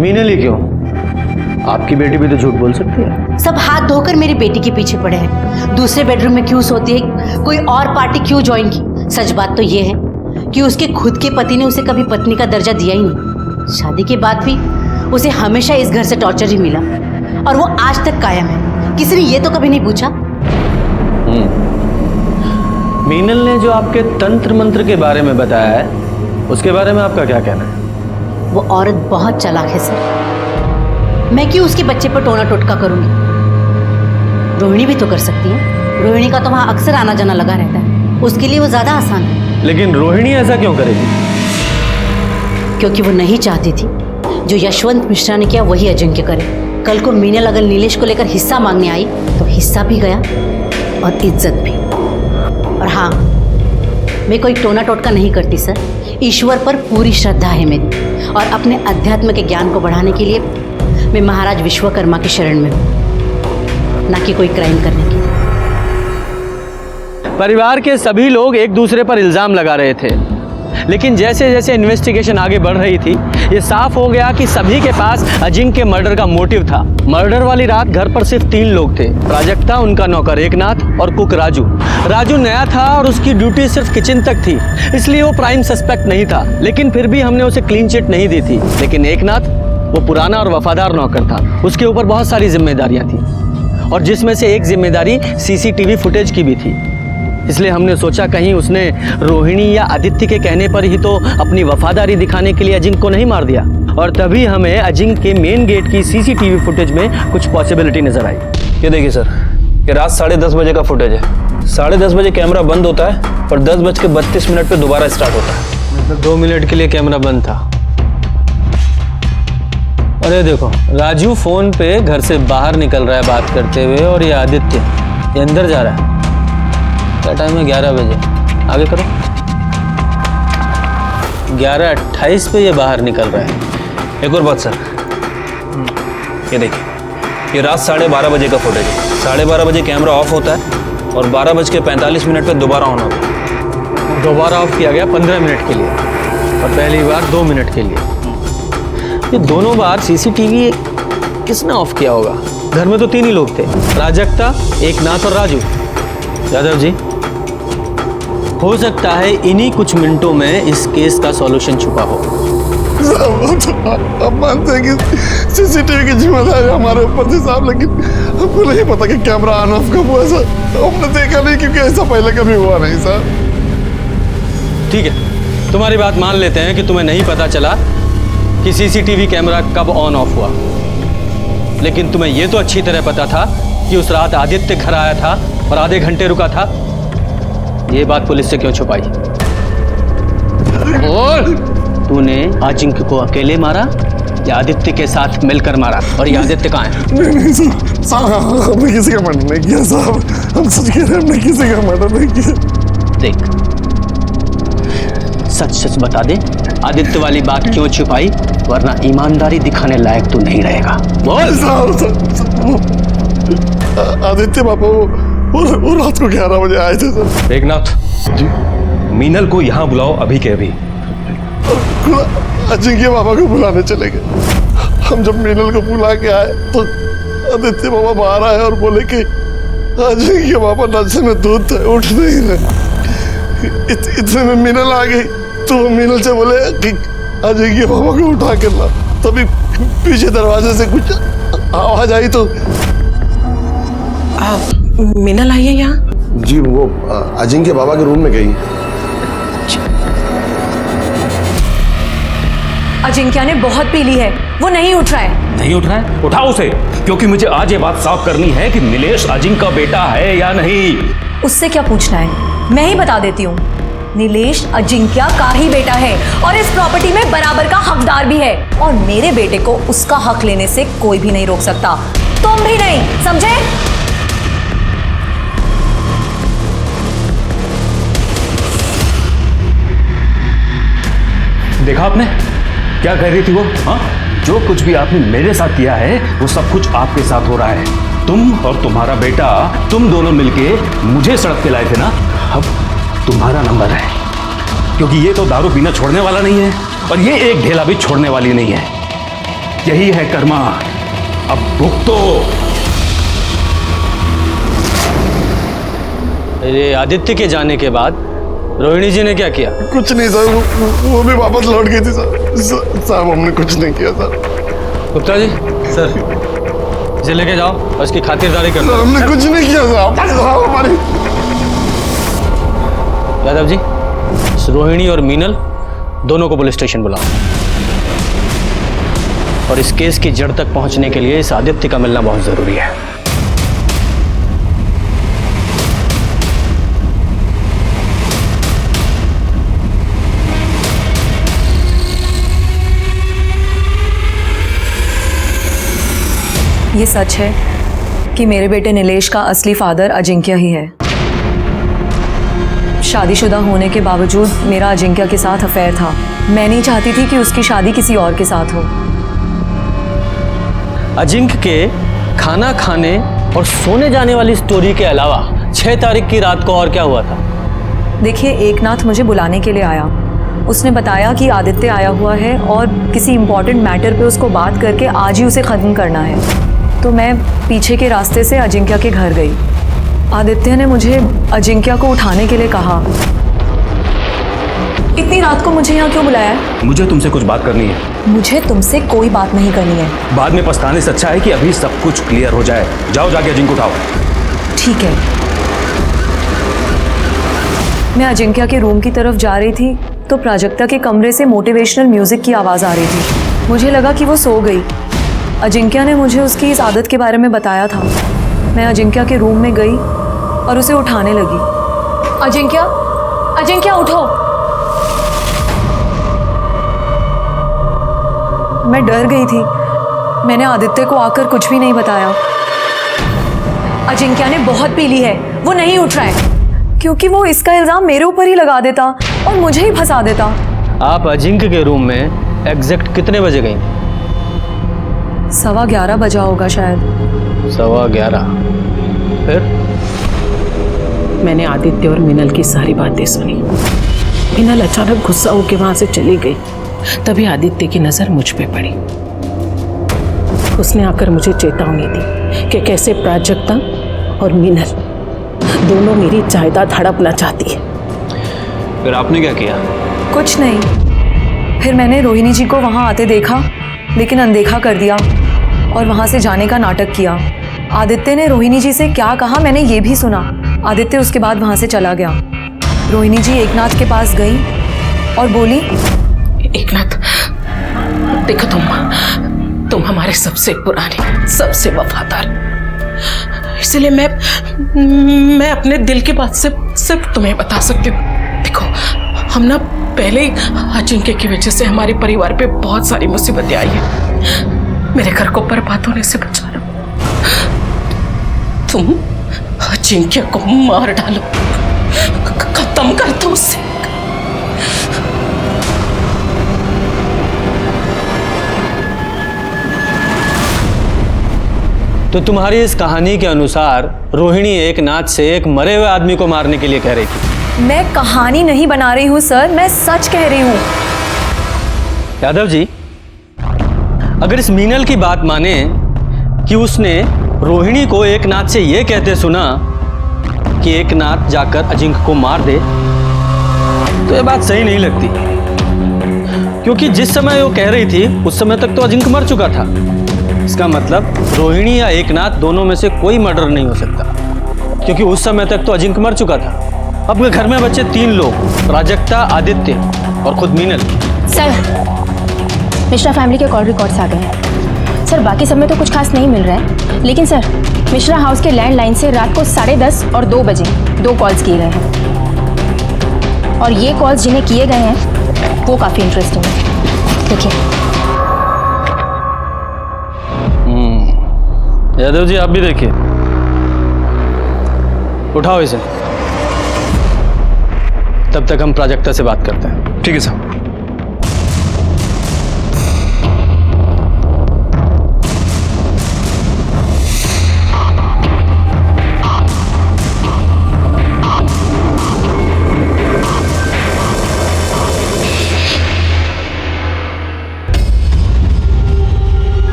मीनल ही क्यों? आपकी बेटी भी तो झूठ बोल सकती है। सब हाथ धोकर मेरी बेटी के पीछे पड़े हैं, दूसरे बेडरूम में क्यों सोती है, कोई और पार्टी क्यों ज्वाइन की। सच बात तो ये है कि उसके खुद के पति ने उसे कभी पत्नी का दर्जा दिया ही नहीं। शादी के बाद भी उसे हमेशा इस घर से टॉर्चर ही मिला, और वो आज तक कायम है। किसी ने ये तो कभी नहीं पूछा। मीनल ने जो आपके तंत्र मंत्र के बारे में बताया है, उसके बारे में आपका क्या कहना है? वो औरत बहुत चालाक है सर, मैं क्यों उसके बच्चे पर टोना टोटका करूंगी। रोहिणी भी तो कर सकती है, रोहिणी का तो वहां अक्सर आना जाना लगा रहता है, उसके लिए वो ज्यादा आसान है। लेकिन रोहिणी ऐसा क्यों करेगी? क्योंकि वो नहीं चाहती थी जो यशवंत मिश्रा ने किया वही अजिंक्य करे। कल को मीनल अगर नीलेश को लेकर हिस्सा मांगने आई तो हिस्सा भी गया और इज्जत भी। और हाँ, मैं कोई टोना टोटका नहीं करती सर, ईश्वर पर पूरी श्रद्धा है मेरी, और अपने अध्यात्म के ज्ञान को बढ़ाने के लिए मैं महाराज विश्वकर्मा की शरण में हूँ, ना कि कोई क्राइम करने के लिए। परिवार के सभी लोग एक दूसरे पर इल्जाम लगा रहे थे, लेकिन जैसे जैसे इन्वेस्टिगेशन आगे बढ़ रही थी, ये साफ हो गया कि सभी के पास अजिंक्य मर्डर का मोटिव था। मर्डर वाली रात घर पर सिर्फ 3 लोग थे, प्राजक्ता, उनका नौकर एकनाथ और कुक राजू। राजू नया था और उसकी ड्यूटी सिर्फ किचन तक थी, इसलिए वो प्राइम सस्पेक्ट नहीं था, लेकिन फिर भी हमने उसे क्लीन चिट नहीं दी थी। लेकिन एकनाथ, वो पुराना और वफादार नौकर था, उसके ऊपर बहुत सारी जिम्मेदारियां थी, और जिसमें से एक जिम्मेदारी सीसीटीवी फुटेज की भी थी। इसलिए हमने सोचा कहीं उसने रोहिणी या आदित्य के कहने पर ही तो अपनी वफादारी दिखाने के लिए अजिंक्य को नहीं मार दिया। और तभी हमें अजिंक्य के मेन गेट की सीसीटीवी फुटेज में कुछ पॉसिबिलिटी नजर आई। ये देखिए सर, ये रात 10:30 बजे का फुटेज है। 10:30 बजे कैमरा बंद होता है और 10:32 पे दोबारा स्टार्ट होता है। मतलब 2 मिनट के लिए कैमरा बंद था। अरे देखो, राजू फोन पे घर से बाहर निकल रहा है बात करते हुए, और ये आदित्य ये अंदर जा रहा है। क्या टाइम है? 11 बजे। आगे करो। 11:28 पे ये बाहर निकल रहा है। एक और बात सर, ये देखिए, ये रात 12:30 बजे का फुटेज है। 12:30 बजे कैमरा ऑफ होता है और 12:45 पे दोबारा ऑन होता है। दोबारा ऑफ किया गया 15 मिनट के लिए, और पहली बार 2 मिनट के लिए। ये दोनों बार सीसीटीवी किसने ऑफ किया होगा? घर में तो 3 ही लोग थे, प्राजक्ता, एकनाथ और राजू। यादव जी, हो सकता है इन्हीं कुछ मिनटों में इस केस का सॉल्यूशन छुपा हो। अब मानते हैं कि सीसीटीवी की जिम्मेदारी हमारे ऊपर थी साहब, लेकिन हमको नहीं पता कि कैमरा ऑन ऑफ कब हुआ सर। हमने देखा नहीं, क्योंकि ऐसा पहले कभी हुआ नहीं सर। ठीक है, तुम्हारी बात मान लेते हैं कि तुम्हें नहीं पता चला कि सीसीटीवी कैमरा कब ऑन ऑफ हुआ, लेकिन तुम्हें यह तो अच्छी तरह पता था कि उस रात आदित्य घर आया था और आधे घंटे रुका था। ये बात पुलिस से क्यों छुपाई? और तूने अजिंक्य को अकेले मारा या आदित्य के साथ मिलकर मारा? और ये आदित्य कहाँ है? नहीं सर, हमने किसी का मर्डर नहीं किया साहब, हम सच कह रहे हैं, हमने किसी का मर्डर नहीं किया। देख, सच सच बता दे, आदित्य वाली बात क्यों छुपाई, वरना ईमानदारी दिखाने लायक तू नहीं रहेगा। बोल। आदित्य बाबा वो रात को 11 बजे आए थे सर। एकनाथ जी, मीनल को यहाँ बुलाओ अभी के अभी। अजिंक्य बाबा को बुलाने चले गए। हम जब मीनल को बुला के आए तो आदित्य बाबा बाहर आए और बोले कि अजिंक्य बाबा नशे में दूध थे, उठ नहीं रहे। इतने में मीनल आ गई, तो वो मीनल से बोले कि अजिंक्य बाबा को उठा के ला। तभी पीछे दरवाजे से कुछ आवाज आई तो मीनल आई है यहाँ? जी, वो अजिंक्य बाबा के रूम में गई। अजिंक्य ने बहुत पी ली है, वो नहीं उठ रहा है। नहीं उठ रहा है? उठाओ उसे, क्योंकि मुझे आज ये बात साफ करनी है कि नीलेश अजिंक्य का बेटा है या नहीं। उससे क्या पूछना है, मैं ही बता देती हूँ। नीलेश अजिंक्य का ही बेटा है और इस प्रॉपर्टी में बराबर का हकदार भी है, और मेरे बेटे को उसका हक लेने से कोई भी नहीं रोक सकता, तुम भी नहीं, समझे? देखा आपने क्या कह रही थी वो? हाँ, जो कुछ भी आपने मेरे साथ किया है वो सब कुछ आपके साथ हो रहा है। तुम और तुम्हारा बेटा, तुम दोनों मिलके मुझे सड़क पे लाए थे ना, अब तुम्हारा नंबर है। क्योंकि ये तो दारू पीना छोड़ने वाला नहीं है और ये एक ढेला भी छोड़ने वाली नहीं है। यही है कर्मा, अब भुगतो। अरे आदित्य के जाने के बाद रोहिणी जी ने क्या किया? कुछ नहीं सर, वो भी वापस लौट गई थी सर। साहब हमने कुछ नहीं किया सर। गुप्ता जी, सर इसे लेके जाओ और इसकी खातिरदारी कर लो। हमने कुछ नहीं किया साहब। हमारी यादव जी, रोहिणी और मीनल दोनों को पुलिस स्टेशन बुलाओ और इस केस की जड़ तक पहुंचने के लिए इस आदित्य का मिलना बहुत जरूरी है। ये सच है कि मेरे बेटे नीलेश का असली फादर अजिंक्य ही है। शादीशुदा होने के बावजूद मेरा अजिंक्य के साथ अफेयर था। मैं नहीं चाहती थी कि उसकी शादी किसी और के साथ हो। अजिंक्य के खाना खाने और सोने जाने वाली स्टोरी के अलावा 6 तारीख की रात को और क्या हुआ था? देखिए, एकनाथ मुझे बुलाने के लिए आया। उसने बताया कि आदित्य आया हुआ है और किसी इम्पोर्टेंट मैटर पे उसको बात करके आज ही उसे ख़त्म करना है। तो मैं पीछे के रास्ते से अजिंक्य के घर गई। आदित्य ने मुझे अजिंक्य को उठाने के लिए कहा। इतनी रात को मुझे यहाँ क्यों बुलाया है? मुझे तुमसे कुछ बात करनी है। मुझे तुमसे कोई बात नहीं करनी है। बाद में पछताने से अच्छा है कि अभी सब कुछ क्लियर हो जाए। जाओ, जाके अजिंक्य को उठाओ। ठीक है। मैं अजिंक्य के रूम की तरफ जा रही थी तो प्राजक्ता के कमरे से मोटिवेशनल म्यूजिक की आवाज़ आ रही थी। मुझे लगा कि वो सो गई। अजिंक्य ने मुझे उसकी इस आदत के बारे में बताया था। मैं अजिंक्य के रूम में गई और उसे उठाने लगी। अजिंक्य, अजिंक्य उठो। मैं डर गई थी। मैंने आदित्य को आकर कुछ भी नहीं बताया। अजिंक्य ने बहुत पी ली है, वो नहीं उठ रहा है। क्योंकि वो इसका इल्जाम मेरे ऊपर ही लगा देता और मुझे ही फंसा देता। आप अजिंक्य के रूम में एग्जैक्ट कितने बजे गई? 11:15 बजा होगा शायद। 11:15। फिर? मैंने आदित्य और मिनल की सारी बातें सुनी। मिनल अचानक गुस्सा होकर वहां से चली गई। तभी आदित्य की नजर मुझ पे पड़ी। उसने आकर मुझे चेतावनी दी कि कैसे प्राजक्ता और मिनल दोनों मेरी जायदाद हड़पना चाहती है। फिर आपने क्या किया? कुछ नहीं। फिर मैंने रोहिणी जी को वहां आते देखा लेकिन अनदेखा कर दिया और वहां से जाने का नाटक किया। आदित्य ने रोहिणी जी से क्या कहा मैंने ये भी सुना। आदित्य उसके बाद वहां से चला गया। रोहिणी जी एकनाथ के पास गई और बोली, एकनाथ, देखो तुम हमारे सबसे पुराने, सबसे वफादार, इसलिए मैं अपने दिल की बात सिर्फ तुम्हें बता सकती हूँ। देखो, हम ना पहले ही अजिंक्य की वजह से हमारे परिवार पे बहुत सारी मुसीबतें आई हैं। मेरे घर को बर्बाद होने से बचा लो। तुम अजिंक्य को मार डालो, खत्म कर दो उसे। तो तुम्हारी इस कहानी के अनुसार रोहिणी एकनाथ से एक मरे हुए आदमी को मारने के लिए कह रही थी। मैं कहानी नहीं बना रही हूँ सर, मैं सच कह रही हूँ। यादव जी, अगर इस मीनल की बात माने कि उसने रोहिणी को एकनाथ से यह कहते सुना कि एकनाथ जाकर अजिंक्य को मार दे, तो यह बात सही नहीं लगती। क्योंकि जिस समय वो कह रही थी उस समय तक तो अजिंक्य मर चुका था। इसका मतलब रोहिणी या एकनाथ दोनों में से कोई मर्डर नहीं हो सकता, क्योंकि उस समय तक तो अजिंक्य मर चुका था। अब घर में बचे 3 लोग, प्राजक्ता, आदित्य और खुद मीनल। सर, मिश्रा फैमिली के कॉल रिकॉर्ड्स आ गए हैं। सर, बाकी सब में तो कुछ खास नहीं मिल रहा है, लेकिन सर मिश्रा हाउस के लैंडलाइन से रात को 10:30 और 2 बजे 2 कॉल्स किए गए हैं। और ये कॉल्स जिन्हें किए गए हैं वो काफ़ी इंटरेस्टिंग है। देखिए। यादव जी, आप भी देखिए। उठाओ इसे। तब तक हम प्राजक्ता से बात करते हैं। ठीक है साहब।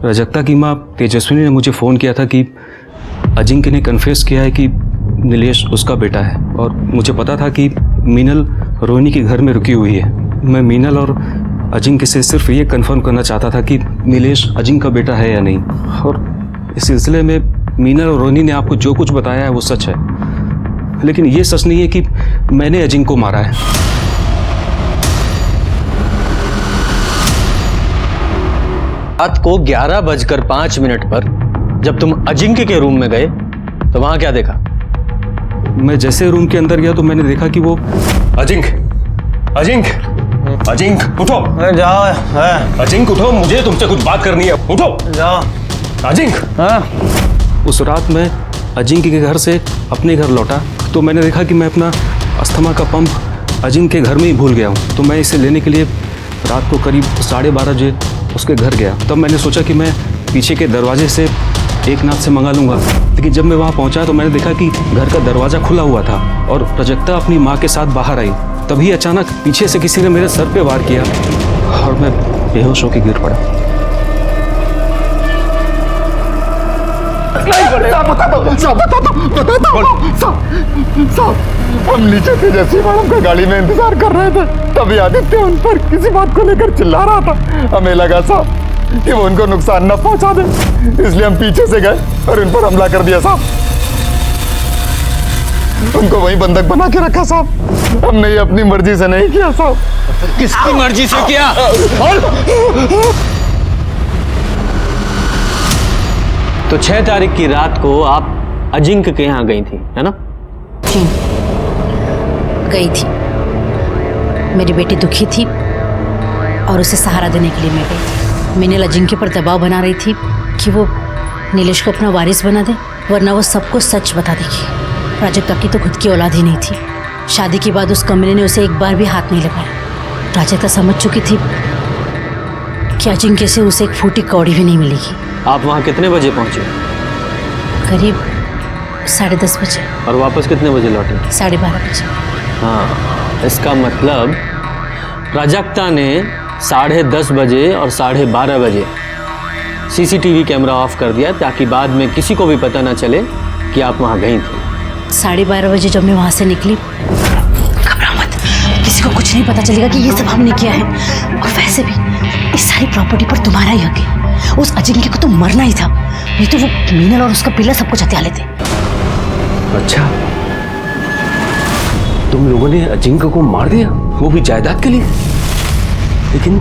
रजक्ता की माँ तेजस्विनी ने मुझे फ़ोन किया था कि अजिंक्य ने कन्फेस किया है कि नीलेश उसका बेटा है, और मुझे पता था कि मीनल रोहिणी के घर में रुकी हुई है। मैं मीनल और अजिंक्य से सिर्फ ये कंफर्म करना चाहता था कि नीलेश अजिंक्य का बेटा है या नहीं, और इस सिलसिले में मीनल और रोहिणी ने आपको जो कुछ बताया है वो सच है, लेकिन ये सच नहीं है कि मैंने अजिंक्य को मारा है। रात को 11:05 पर जब तुम अजिंक्य के रूम में गए तो वहां क्या देखा? मैं जैसे रूम के अंदर गया तो मैंने देखा कि वो अजिंक्य उठो। जाओ। अजिंक्य उठो, मुझे तुमसे कुछ बात करनी है। उठो जाओ। अजिंक्य। उस रात मैं अजिंक्य के घर से अपने घर लौटा तो मैंने देखा कि मैं अपना अस्थमा का पंप अजिंक्य के घर में ही भूल गया हूँ। तो मैं इसे लेने के लिए रात को करीब 12:30 बजे उसके घर गया। तब मैंने सोचा कि मैं पीछे के दरवाजे से एक नाथ से मंगा लूँगा, लेकिन जब मैं वहाँ पहुँचा तो मैंने देखा कि घर का दरवाज़ा खुला हुआ था और प्रजक्ता अपनी माँ के साथ बाहर आई। तभी अचानक पीछे से किसी ने मेरे सर पे वार किया और मैं बेहोश होकर गिर पड़ा। हम नीचे तेजस्वी मैडम का गाड़ी में इंतजार कर रहे थे, तभी आदित्य उन पर किसी बात को लेकर चिल्ला रहा था। हमें लगा साहब कि वो उनको नुकसान न पहुंचा दे, इसलिए हम पीछे से गए और इन पर हमला कर दिया साहब। उनको वहीं बंधक बना के रखा साहब। हमने ये अपनी मर्जी से नहीं किया साहब। किसकी मर्जी से किया? तो 6 तारीख की रात को आप अजिंक्य के यहाँ गई थी, है ना? जी, गई थी। मेरी बेटी दुखी थी और उसे सहारा देने के लिए मैं गई थी। मीनल अजिंक्य पर दबाव बना रही थी कि वो नीलेश को अपना वारिस बना दे, वरना वो सबको सच बता देगी। प्राजक्ता की तो खुद की औलाद ही नहीं थी। शादी के बाद उस कमरे ने उसे एक बार भी हाथ नहीं लगाया। प्राजक्ता समझ चुकी थी कि अजिंक्य से उसे एक फूटी कौड़ी भी नहीं मिलेगी। आप वहाँ कितने बजे पहुँचे? करीब 10:30 बजे। और वापस कितने बजे लौटे? 12:30 बजे। हाँ, इसका मतलब प्राजक्ता ने 10:30 बजे और 12:30 बजे सीसीटीवी कैमरा ऑफ कर दिया ताकि बाद में किसी को भी पता ना चले कि आप वहाँ गई थी। 12:30 बजे जब मैं वहाँ से निकली, घबरा मत, किसी को कुछ नहीं पता चलेगा कि ये सब हमने किया है। और वैसे भी इस सारी प्रॉपर्टी पर तुम्हारा ही हक है। उस अजिंक्य को तो मरना ही था, नहीं तो वो मीनल और उसका पिल्ला सब कुछ हत्या लेते। अच्छा, तुम लोगों ने अजिंक्य को मार दिया, वो भी जायदाद के लिए? लेकिन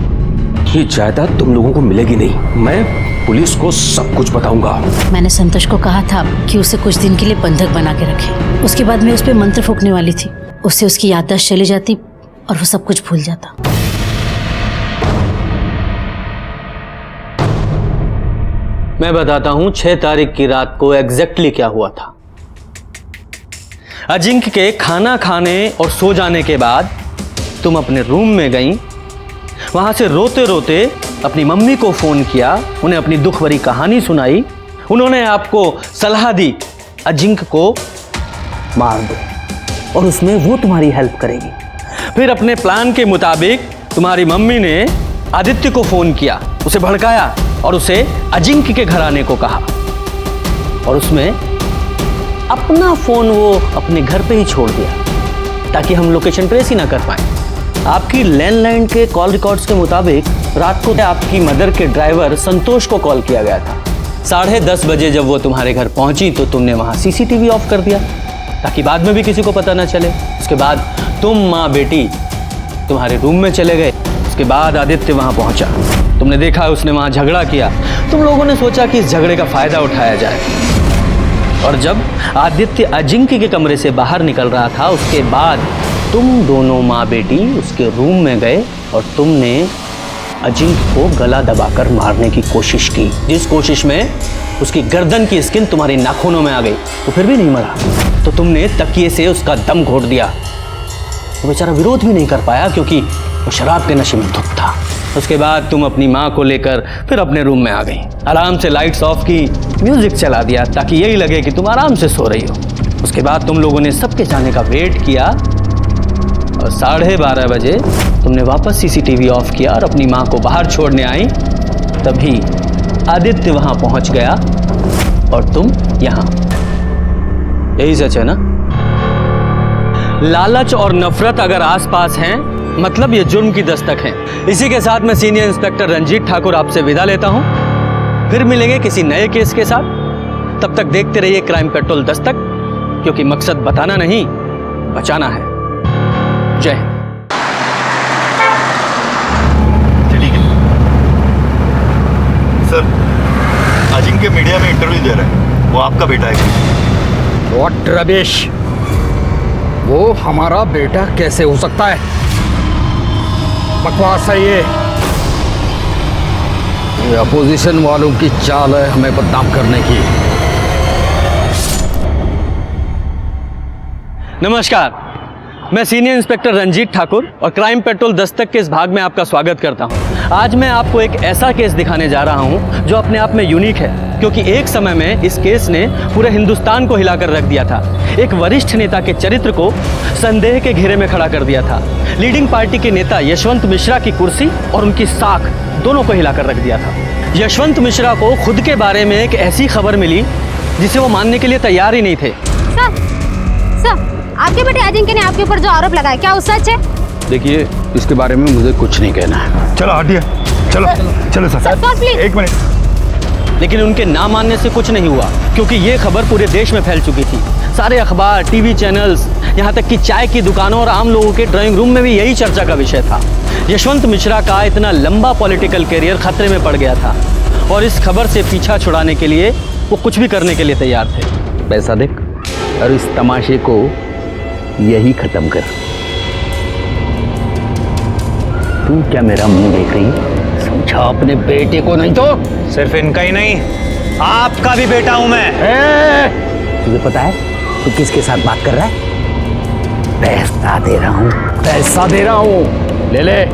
ये जायदाद तुम लोगों को मिलेगी नहीं। मैं पुलिस को सब कुछ बताऊंगा। मैंने संतोष को कहा था कि उसे कुछ दिन के लिए बंधक बना के रखे। उसके बाद मैं उस पर मंत्र फूकने वाली थी। उससे उसकी याददाश्त चली जाती और वो सब कुछ भूल जाता। मैं बताता हूं 6 तारीख की रात को एग्जैक्टली क्या हुआ था। अजिंक्य के खाना खाने और सो जाने के बाद तुम अपने रूम में गई। वहां से रोते रोते अपनी मम्मी को फोन किया, उन्हें अपनी दुख भरी कहानी सुनाई। उन्होंने आपको सलाह दी अजिंक्य को मार दो और उसमें वो तुम्हारी हेल्प करेगी। फिर अपने प्लान के मुताबिक तुम्हारी मम्मी ने आदित्य को फोन किया, उसे भड़काया और उसे अजिंक्य के घर आने को कहा। और उसमें अपना फोन वो अपने घर पे ही छोड़ दिया ताकि हम लोकेशन ट्रेस ही ना कर पाए। आपकी लैंडलाइन के कॉल रिकॉर्ड्स के मुताबिक रात को आपकी मदर के ड्राइवर संतोष को कॉल किया गया था। 10:30 बजे जब वो तुम्हारे घर पहुंची तो तुमने वहां सीसीटीवी ऑफ कर दिया ताकि बाद में भी किसी को पता ना चले। उसके बाद तुम माँ बेटी तुम्हारे रूम में चले गए। उसके बाद आदित्य वहां पहुंचा, तुमने देखा उसने वहां झगड़ा किया। तुम लोगों ने सोचा कि इस झगड़े का फायदा उठाया जाए। और जब आदित्य अजिंक्य के कमरे से बाहर निकल रहा था उसके बाद तुम दोनों माँ बेटी उसके रूम में गए और तुमने अजिंक्य को गला दबाकर मारने की कोशिश की, जिस कोशिश में उसकी गर्दन की स्किन तुम्हारी नाखूनों में आ गई। तो फिर भी नहीं मरा तो तुमने तकिए से उसका दम घोट दिया। वो बेचारा विरोध भी नहीं कर पाया क्योंकि वो शराब के नशे में धुत था। उसके बाद तुम अपनी माँ को लेकर फिर अपने रूम में आ गई। आराम से लाइट्स ऑफ की, म्यूजिक चला दिया ताकि यही लगे कि तुम आराम से सो रही हो। उसके बाद तुम लोगों ने सबके जाने का वेट किया और 12:30 बजे तुमने वापस सीसीटीवी ऑफ किया और अपनी माँ को बाहर छोड़ने आई। तभी आदित्य वहां पहुंच गया और तुम यहां। यही सच है ना? लालच और नफरत अगर आसपास हैं, मतलब ये जुर्म की दस्तक है। इसी के साथ मैं सीनियर इंस्पेक्टर रंजीत ठाकुर आपसे विदा लेता हूं। फिर मिलेंगे किसी नए केस के साथ। तब तक देखते रहिए क्राइम पेट्रोल दस्तक, क्योंकि मकसद बताना नहीं, बचाना है। जय हिंद। सर, अजिंक्य मीडिया में इंटरव्यू दे रहा है, वो आपका बेटा है। व्हाट रबिश, वो हमारा बेटा कैसे हो सकता है? बकवास है ये अपोजिशन वालों की चाल है हमें बदनाम करने की। नमस्कार, मैं सीनियर इंस्पेक्टर रंजीत ठाकुर और क्राइम पेट्रोल दस्तक के इस भाग में आपका स्वागत करता हूं। आज मैं आपको एक ऐसा केस दिखाने जा रहा हूं जो अपने आप में यूनिक है, क्योंकि एक समय में इस केस ने पूरे हिंदुस्तान को हिलाकर रख दिया था। एक वरिष्ठ नेता के चरित्र को संदेह के घेरे में खड़ा कर दिया था। लीडिंग पार्टी के नेता यशवंत मिश्रा की कुर्सी और उनकी साख दोनों को हिलाकर रख दिया था। यशवंत मिश्रा को खुद के बारे में एक ऐसी खबर मिली जिसे वो मानने के लिए तैयार ही नहीं थे। सर, आपके बेटे अजिंक्य ने आपके ऊपर जो आरोप लगाया, क्या वो सच है? देखिए, इसके बारे में मुझे कुछ नहीं कहना है। चलो हटिए, चलो चलो सर, एक मिनट। लेकिन उनके ना मानने से कुछ नहीं हुआ, क्योंकि ये खबर पूरे देश में फैल चुकी थी। सारे अखबार, टीवी चैनल्स, यहाँ तक कि चाय की दुकानों और आम लोगों के ड्राइंग रूम में भी यही चर्चा का विषय था। यशवंत मिश्रा का इतना लंबा पॉलिटिकल करियर खतरे में पड़ गया था और इस खबर से पीछा छुड़ाने के लिए वो कुछ भी करने के लिए तैयार थे। पैसा देख और इस तमाशे को यही खत्म कर। तू क्या मेरा मुंह देख रही है? समझा अपने बेटे को, नहीं तो सिर्फ इनका ही नहीं, आपका भी बेटा हूं मैं। तुझे पता है तू किसके साथ बात कर रहा है? पैसा दे रहा हूं, पैसा दे रहा हूं, ले ले।